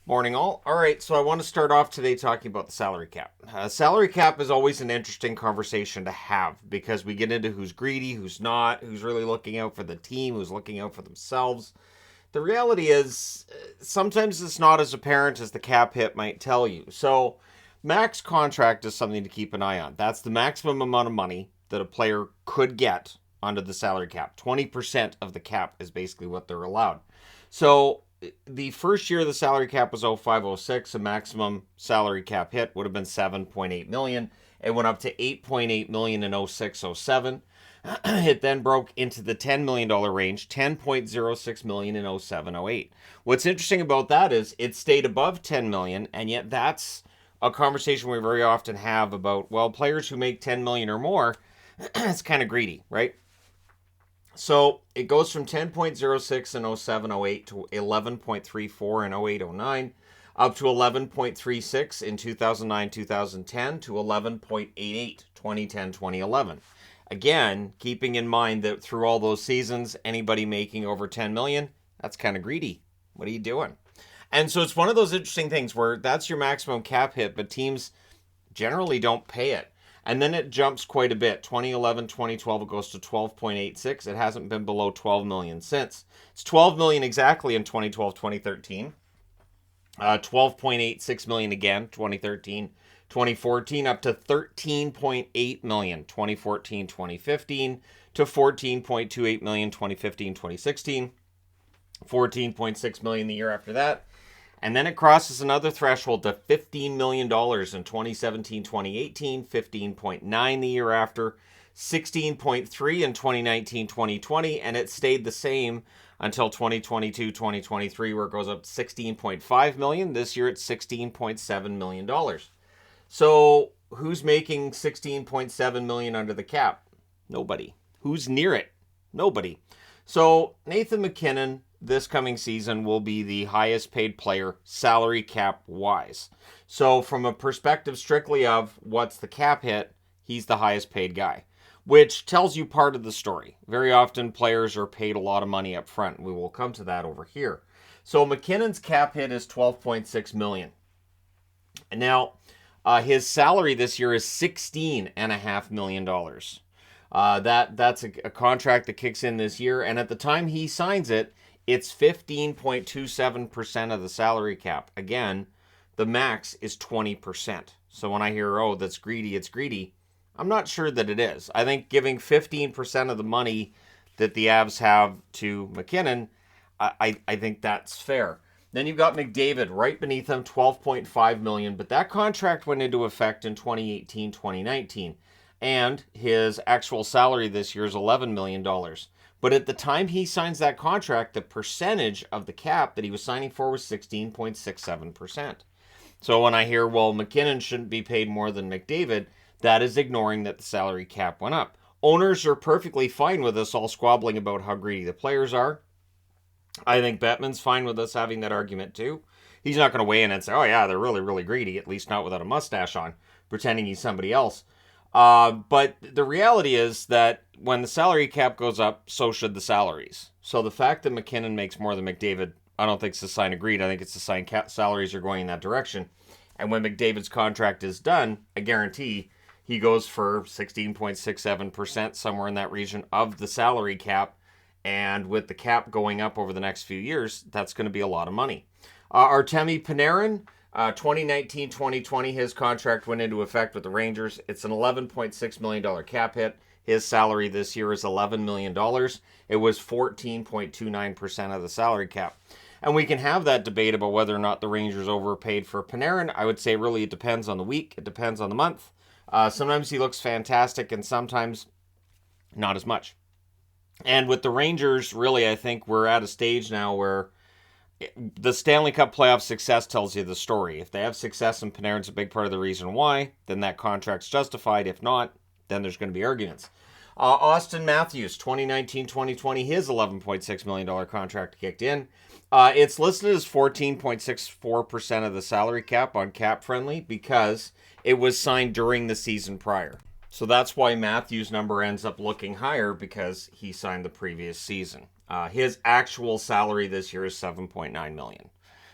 Morning, all. All right, so I want to start off today talking about the salary cap. Salary cap is always an interesting conversation to have because we get into who's greedy, who's not, who's really looking out for the team, who's looking out for themselves. The reality is, sometimes it's not as apparent as the cap hit might tell you. So, max contract is something to keep an eye on. That's the maximum amount of money that a player could get under the salary cap. 20% of the cap is basically what they're allowed. So, the first year the salary cap was 0506, a maximum salary cap hit would have been 7.8 million. It went up to 8.8 million in 0607. It then broke into the $10 million range, 10.06 million in 0708. What's interesting about that is it stayed above 10 million, and yet that's a conversation we very often have about, well, players who make 10 million or more, it's kind of greedy, right? So it goes from 10.06 in 0708 to 11.34 in 0809, up to 11.36 in 2009-2010 to 11.88 2010-2011. Again, keeping in mind that through all those seasons, anybody making over 10 million, that's kind of greedy. What are you doing? And so it's one of those interesting things where that's your maximum cap hit, but teams generally don't pay it. And then it jumps quite a bit. 2011, 2012, it goes to 12.86. It hasn't been below 12 million since. It's 12 million exactly in 2012, 2013. 12.86 million again, 2013, 2014, up to 13.8 million, 2014, 2015, to 14.28 million, 2015, 2016, 14.6 million the year after that. And then it crosses another threshold to $15 million in 2017, 2018, 15.9 the year after, 16.3 in 2019, 2020, and it stayed the same until 2022, 2023, where it goes up to 16.5 million. This year it's $16.7 million. So who's making 16.7 million under the cap? Nobody. Who's near it? Nobody. So Nathan MacKinnon this coming season will be the highest paid player salary cap wise. So from a perspective strictly of what's the cap hit, he's the highest paid guy, which tells you part of the story. Very often players are paid a lot of money up front. We will come to that over here. So McKinnon's cap hit is 12.6 million. And now his salary this year is $16.5 million. That's a contract that kicks in this year, and at the time he signs it, it's 15.27% of the salary cap. Again, the max is 20%. So when I hear, oh, that's greedy, it's greedy, I'm not sure that it is. I think giving 15% of the money that the Avs have to MacKinnon, I think that's fair. Then you've got McDavid right beneath him, 12.5 million, but that contract went into effect in 2018, 2019, and his actual salary this year is $11 million. But at the time he signs that contract, the percentage of the cap that he was signing for was 16.67%. So when I hear, well, MacKinnon shouldn't be paid more than McDavid, that is ignoring that the salary cap went up. Owners are perfectly fine with us all squabbling about how greedy the players are. I think Bettman's fine with us having that argument too. He's not going to weigh in and say, oh yeah, they're really, really greedy, at least not without a mustache on, pretending he's somebody else. But the reality is that when the salary cap goes up, so should the salaries. So the fact that MacKinnon makes more than McDavid, I don't think it's a sign of greed. I think it's a sign salaries are going in that direction. And when McDavid's contract is done, I guarantee he goes for 16.67%, somewhere in that region of the salary cap. And with the cap going up over the next few years, that's going to be a lot of money. Artemi Panarin, 2019-2020, his contract went into effect with the Rangers. It's an $11.6 million cap hit. His salary this year is $11 million. It was 14.29% of the salary cap. And we can have that debate about whether or not the Rangers overpaid for Panarin. I would say really it depends on the week. It depends on the month. Sometimes he looks fantastic and sometimes not as much. And with the Rangers, really, I think we're at a stage now where the Stanley Cup playoff success tells you the story. If they have success and Panarin's a big part of the reason why, then that contract's justified. If not, then there's going to be arguments. Austin Matthews, 2019-2020, his $11.6 million contract kicked in. It's listed as 14.64% of the salary cap on Cap Friendly because it was signed during the season prior. So that's why Matthews' number ends up looking higher because he signed the previous season. His actual salary this year is $7.9 million.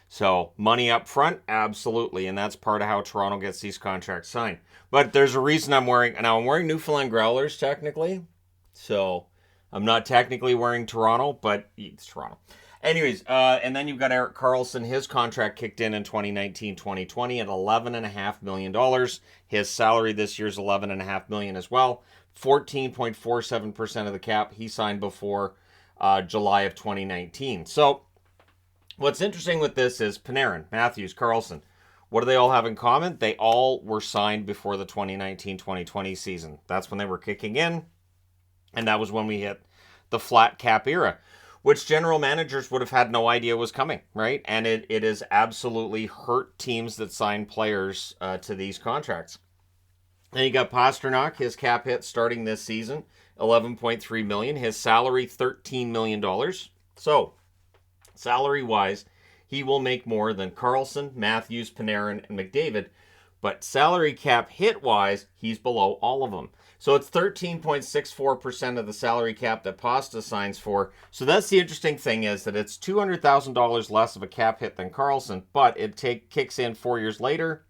So money up front, absolutely, and that's part of how Toronto gets these contracts signed. But there's a reason I'm wearing Newfoundland Growlers technically, so I'm not technically wearing Toronto, but it's Toronto. Anyways, and then you've got Erik Karlsson. His contract kicked in 2019-2020 at $11.5 million. His salary this year is $11.5 million as well. 14.47% of the cap. He signed before July of 2019. So what's interesting with this is Panarin, Matthews, Karlsson. What do they all have in common? They all were signed before the 2019-2020 season. That's when they were kicking in, and that was when we hit the flat cap era, which general managers would have had no idea was coming, right? And it has absolutely hurt teams that sign players to these contracts. Then you got Pastrnak, his cap hit starting this season, $11.3 million. His salary, $13 million. So, salary-wise, he will make more than Karlsson, Matthews, Panarin, and McDavid. But salary cap hit-wise, he's below all of them. So it's 13.64% of the salary cap that Pasta signs for. So that's the interesting thing, is that it's $200,000 less of a cap hit than Karlsson, but it kicks in 4 years later.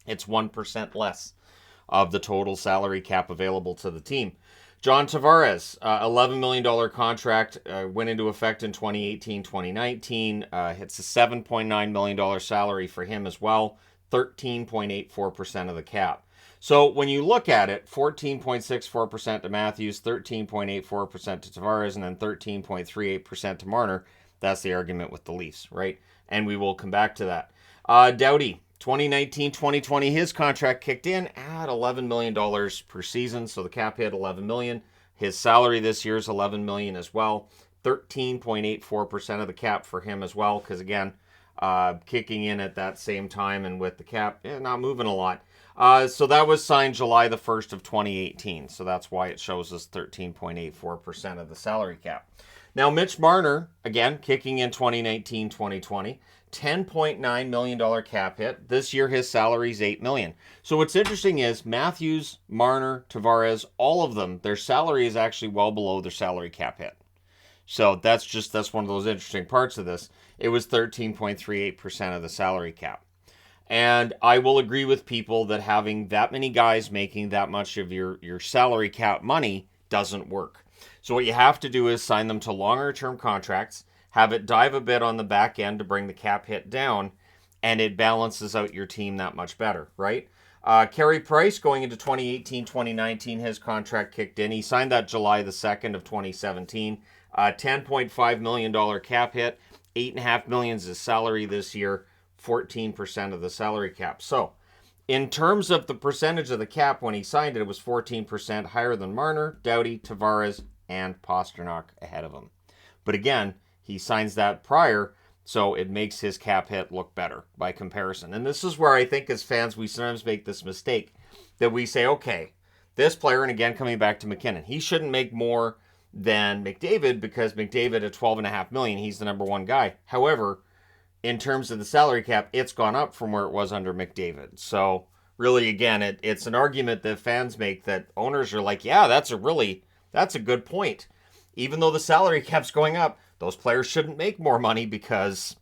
It's 1% less of the total salary cap available to the team. John Tavares, $11 million contract, went into effect in 2018-2019. It's a $7.9 million salary for him as well, 13.84% of the cap. So when you look at it, 14.64% to Matthews, 13.84% to Tavares, and then 13.38% to Marner. That's the argument with the Leafs, right? And we will come back to that. Doughty, 2019-2020, his contract kicked in at $11 million per season, so the cap hit $11 million. His salary this year is $11 million as well, 13.84% of the cap for him as well, because again, kicking in at that same time and with the cap, not moving a lot. So that was signed July the 1st of 2018, so that's why it shows us 13.84% of the salary cap. Now, Mitch Marner, again, kicking in 2019-2020, $10.9 million cap hit. This year, his salary is $8 million. So what's interesting is Matthews, Marner, Tavares, all of them, their salary is actually well below their salary cap hit. So that's one of those interesting parts of this. It was 13.38% of the salary cap. And I will agree with people that having that many guys making that much of your salary cap money doesn't work. So what you have to do is sign them to longer term contracts, have it dive a bit on the back end to bring the cap hit down, and it balances out your team that much better, right? Carey Price, going into 2018-2019, his contract kicked in. He signed that July the 2nd of 2017. $10.5 million cap hit, $8.5 million is his salary this year, 14% of the salary cap. So, in terms of the percentage of the cap when he signed it, it was 14% higher than Marner, Doughty, Tavares, and Pastrnak ahead of him. But again, he signs that prior, so it makes his cap hit look better by comparison. And this is where I think as fans we sometimes make this mistake, that we say, okay, this player, and again coming back to McKinnon, he shouldn't make more than McDavid because McDavid at $12.5 million, he's the number one guy. However, in terms of the salary cap, it's gone up from where it was under McDavid. So really, again, it's an argument that fans make that owners are like, yeah, that's a good point. Even though the salary cap's going up, those players shouldn't make more money because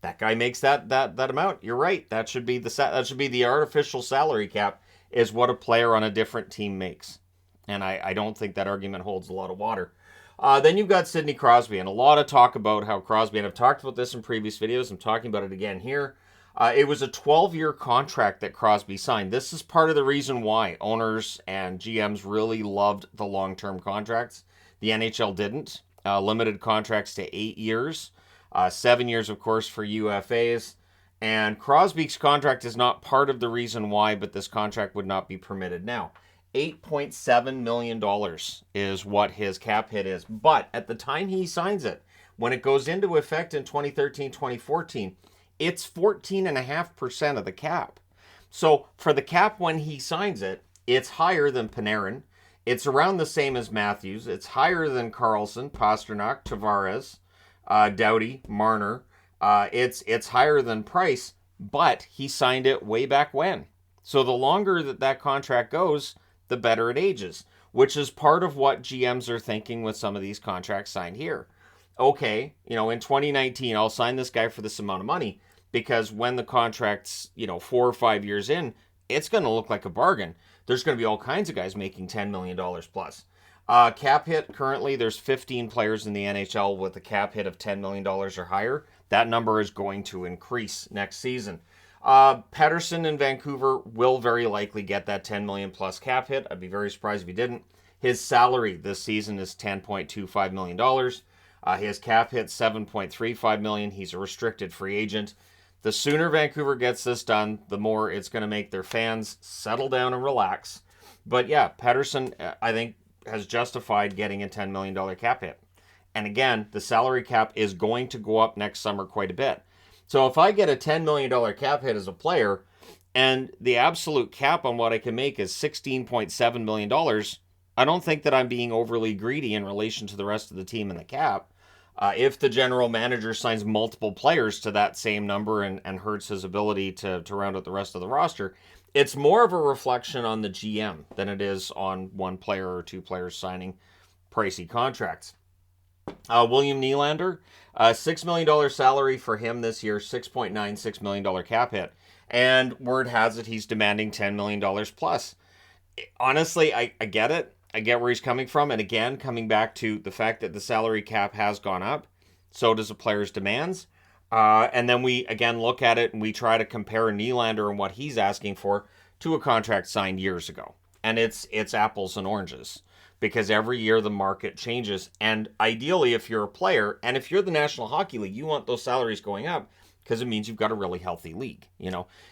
that guy makes that amount. You're right. That should be the artificial salary cap, is what a player on a different team makes. And I don't think that argument holds a lot of water. Then you've got Sidney Crosby, and a lot of talk about how Crosby, and I've talked about this in previous videos, I'm talking about it again here. It was a 12-year contract that Crosby signed. This is part of the reason why owners and GMs really loved the long-term contracts. The NHL didn't. Limited contracts to 8 years. 7 years, of course, for UFAs. And Crosby's contract is not part of the reason why, but this contract would not be permitted now. $8.7 million is what his cap hit is. But at the time he signs it, when it goes into effect in 2013-2014, it's 14.5% of the cap. So for the cap when he signs it, it's higher than Panarin. It's around the same as Matthews. It's higher than Karlsson, Pastrnak, Tavares, Doughty, Marner. It's higher than Price, but he signed it way back when. So the longer that contract goes, the better it ages, which is part of what GMs are thinking with some of these contracts signed here. okay, in 2019, I'll sign this guy for this amount of money because when the contract's, 4 or 5 years in, it's going to look like a bargain. There's going to be all kinds of guys making $10 million plus. Cap hit, currently, there's 15 players in the NHL with a cap hit of $10 million or higher. That number is going to increase next season. Pettersson in Vancouver will very likely get that 10 million plus cap hit. I'd be very surprised if he didn't. His salary this season is $10.25 million. His cap hit $7.35 million. He's a restricted free agent. The sooner Vancouver gets this done, the more it's going to make their fans settle down and relax. But yeah, Pettersson, I think, has justified getting a $10 million cap hit. And again, the salary cap is going to go up next summer quite a bit. So if I get a $10 million cap hit as a player, and the absolute cap on what I can make is $16.7 million, I don't think that I'm being overly greedy in relation to the rest of the team in the cap. If the general manager signs multiple players to that same number and hurts his ability to round out the rest of the roster, it's more of a reflection on the GM than it is on one player or two players signing pricey contracts. William Nylander, $6 million salary for him this year, $6.96 million cap hit. And word has it he's demanding $10 million plus. Honestly, I get it. I get where he's coming from. And again, coming back to the fact that the salary cap has gone up, so does the player's demands. And then we, again, look at it and we try to compare Nylander and what he's asking for to a contract signed years ago. And it's apples and oranges. Because every year the market changes. And ideally, if you're a player, and if you're the National Hockey League, you want those salaries going up because it means you've got a really healthy league. You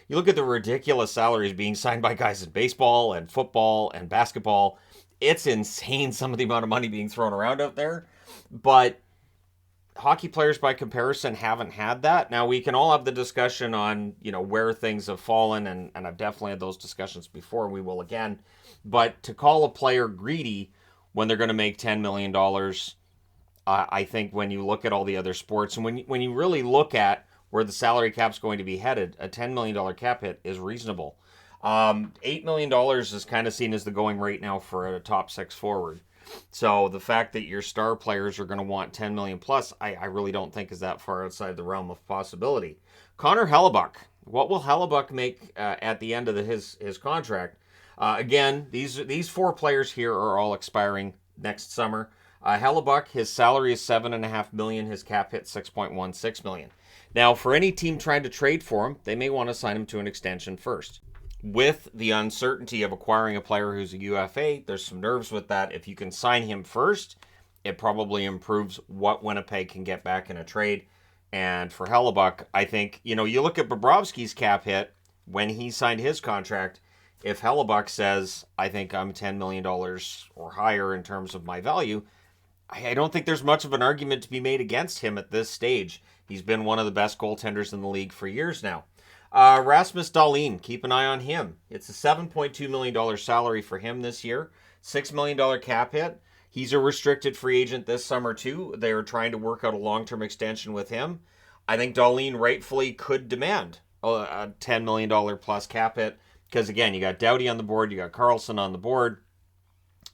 look at the ridiculous salaries being signed by guys in baseball and football and basketball. It's insane, some of the amount of money being thrown around out there. But hockey players, by comparison, haven't had that. Now, we can all have the discussion on, where things have fallen, and I've definitely had those discussions before, and we will again. But to call a player greedy when they're going to make $10 million, I think when you look at all the other sports, and when you really look at where the salary cap's going to be headed, a $10 million cap hit is reasonable. $8 million is kind of seen as the going rate now for a top six forward. So the fact that your star players are going to want 10 million plus, I really don't think is that far outside the realm of possibility. Connor Hellebuyck, what will Hellebuyck make at the end of his contract? Again, these four players here are all expiring next summer. Hellebuyck, his salary is $7.5 million. His cap hit $6.16 million. Now, for any team trying to trade for him, they may want to sign him to an extension first. With the uncertainty of acquiring a player who's a UFA, there's some nerves with that. If you can sign him first, it probably improves what Winnipeg can get back in a trade. And for Hellebuyck, I think, you look at Bobrovsky's cap hit when he signed his contract. If Hellebuyck says, I think I'm $10 million or higher in terms of my value, I don't think there's much of an argument to be made against him at this stage. He's been one of the best goaltenders in the league for years now. Rasmus Dahlin, keep an eye on him. It's a $7.2 million salary for him this year, $6 million cap hit. He's a restricted free agent this summer too. They're trying to work out a long-term extension with him. I think Dahlin rightfully could demand a $10 million plus cap hit because, again, you got Doughty on the board, you got Karlsson on the board,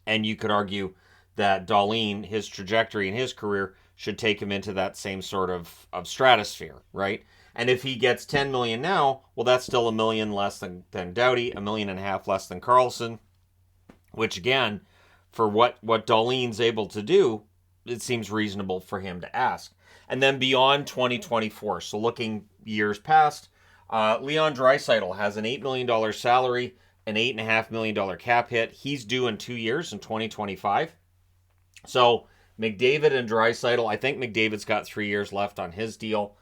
and you could argue that Dahlin, his trajectory in his career, should take him into that same sort of stratosphere, right? And if he gets $10 million now, well, that's still $1 million less than Doughty, $1.5 million less than Karlsson, which again, for what Dahlin's able to do, it seems reasonable for him to ask. And then beyond 2024, so looking years past, Leon Draisaitl has an $8 million salary, an $8.5 million cap hit. He's due in 2 years in 2025. So McDavid and Draisaitl, I think McDavid's got 3 years left on his deal.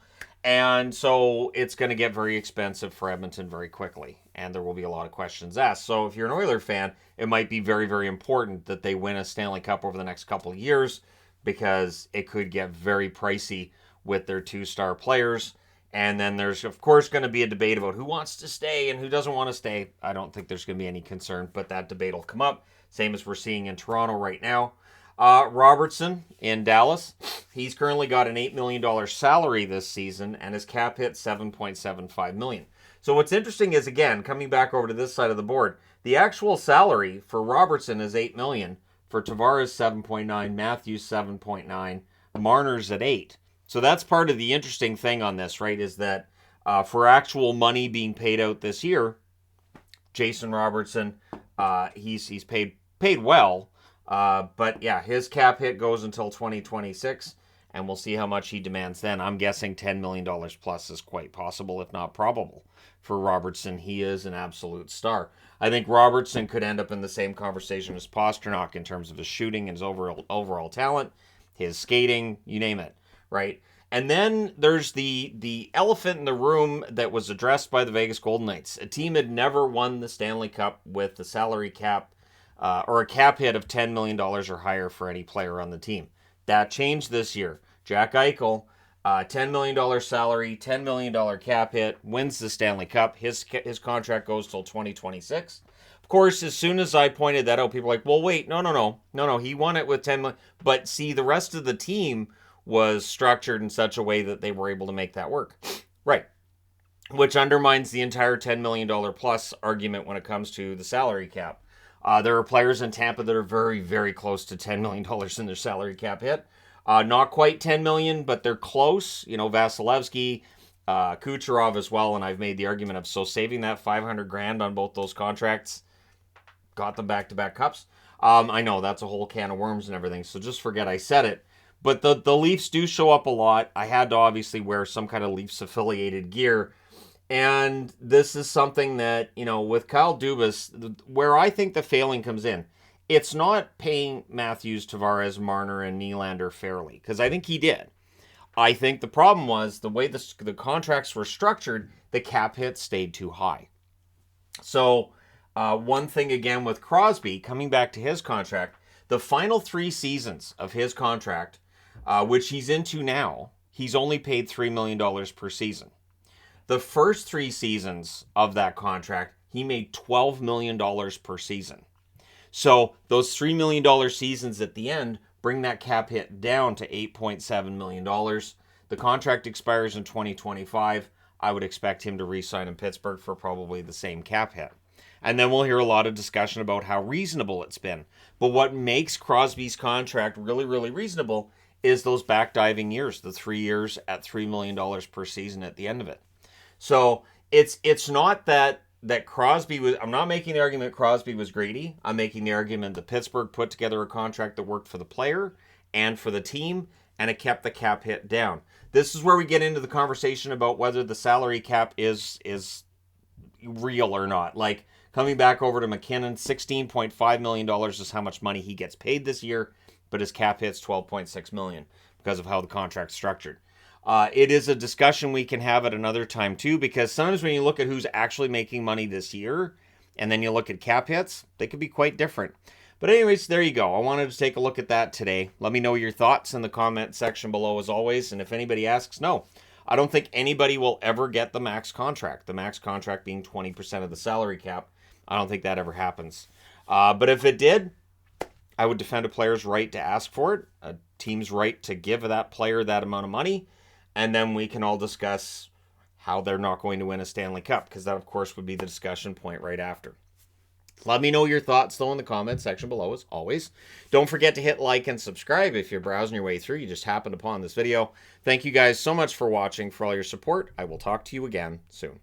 And so it's going to get very expensive for Edmonton very quickly. And there will be a lot of questions asked. So if you're an Oilers fan, it might be very, very important that they win a Stanley Cup over the next couple of years because it could get very pricey with their two-star players. And then there's, of course, going to be a debate about who wants to stay and who doesn't want to stay. I don't think there's going to be any concern, but that debate will come up. Same as we're seeing in Toronto right now. Robertson in Dallas, he's currently got an $8 million salary this season, and his cap hit $7.75 million. So what's interesting is, again, coming back over to this side of the board, the actual salary for Robertson is $8 million, for Tavares $7.9, Matthews $7.9, Marner's at 8. So that's part of the interesting thing on this, right, is that for actual money being paid out this year, Jason Robertson, he's paid well, but yeah, his cap hit goes until 2026, and we'll see how much he demands then. I'm guessing $10 million plus is quite possible, if not probable, for Robertson. He is an absolute star. I think Robertson could end up in the same conversation as Pastrnak in terms of his shooting and his overall talent, his skating, you name it, right? And then there's the elephant in the room that was addressed by the Vegas Golden Knights. A team had never won the Stanley Cup with the salary cap or a cap hit of $10 million or higher for any player on the team. That changed this year. Jack Eichel, $10 million salary, $10 million cap hit, wins the Stanley Cup. His contract goes till 2026. Of course, as soon as I pointed that out, people were like, well, wait, no, he won it with $10 million. But see, the rest of the team was structured in such a way that they were able to make that work. Right. Which undermines the entire $10 million plus argument when it comes to the salary cap. There are players in Tampa that are very, very close to $10 million in their salary cap hit. Not quite $10 million, but they're close. You know, Vasilevsky, Kucherov as well, and I've made the argument of saving that $500,000 on both those contracts got them back-to-back cups. I know that's a whole can of worms and everything, so just forget I said it. But the Leafs do show up a lot. I had to obviously wear some kind of Leafs-affiliated gear. And this is something that, you know, with Kyle Dubas, where I think the failing comes in, it's not paying Matthews, Tavares, Marner, and Nylander fairly, because I think he did. I think the problem was the way the contracts were structured, the cap hit stayed too high. So one thing again with Crosby, coming back to his contract, the final 3 seasons of his contract, which he's into now, he's only paid $3 million per season. The first 3 seasons of that contract, he made $12 million per season. So those $3 million seasons at the end bring that cap hit down to $8.7 million. The contract expires in 2025. I would expect him to re-sign in Pittsburgh for probably the same cap hit. And then we'll hear a lot of discussion about how reasonable it's been. But what makes Crosby's contract really, really reasonable is those backdiving years, the 3 years at $3 million per season at the end of it. So it's not that Crosby was, I'm not making the argument that Crosby was greedy. I'm making the argument that Pittsburgh put together a contract that worked for the player and for the team, and it kept the cap hit down. This is where we get into the conversation about whether the salary cap is real or not. Like, coming back over to McKinnon, $16.5 million is how much money he gets paid this year, but his cap hit's $12.6 million because of how the contract's structured. It is a discussion we can have at another time too, because sometimes when you look at who's actually making money this year, and then you look at cap hits, they could be quite different. But anyways, there you go. I wanted to take a look at that today. Let me know your thoughts in the comment section below as always. And if anybody asks, no, I don't think anybody will ever get the max contract. The max contract being 20% of the salary cap. I don't think that ever happens. But if it did, I would defend a player's right to ask for it, a team's right to give that player that amount of money, and then we can all discuss how they're not going to win a Stanley Cup, because that, of course, would be the discussion point right after. Let me know your thoughts, though, in the comment section below, as always. Don't forget to hit like and subscribe if you're browsing your way through. You just happened upon this video. Thank you guys so much for watching, for all your support. I will talk to you again soon.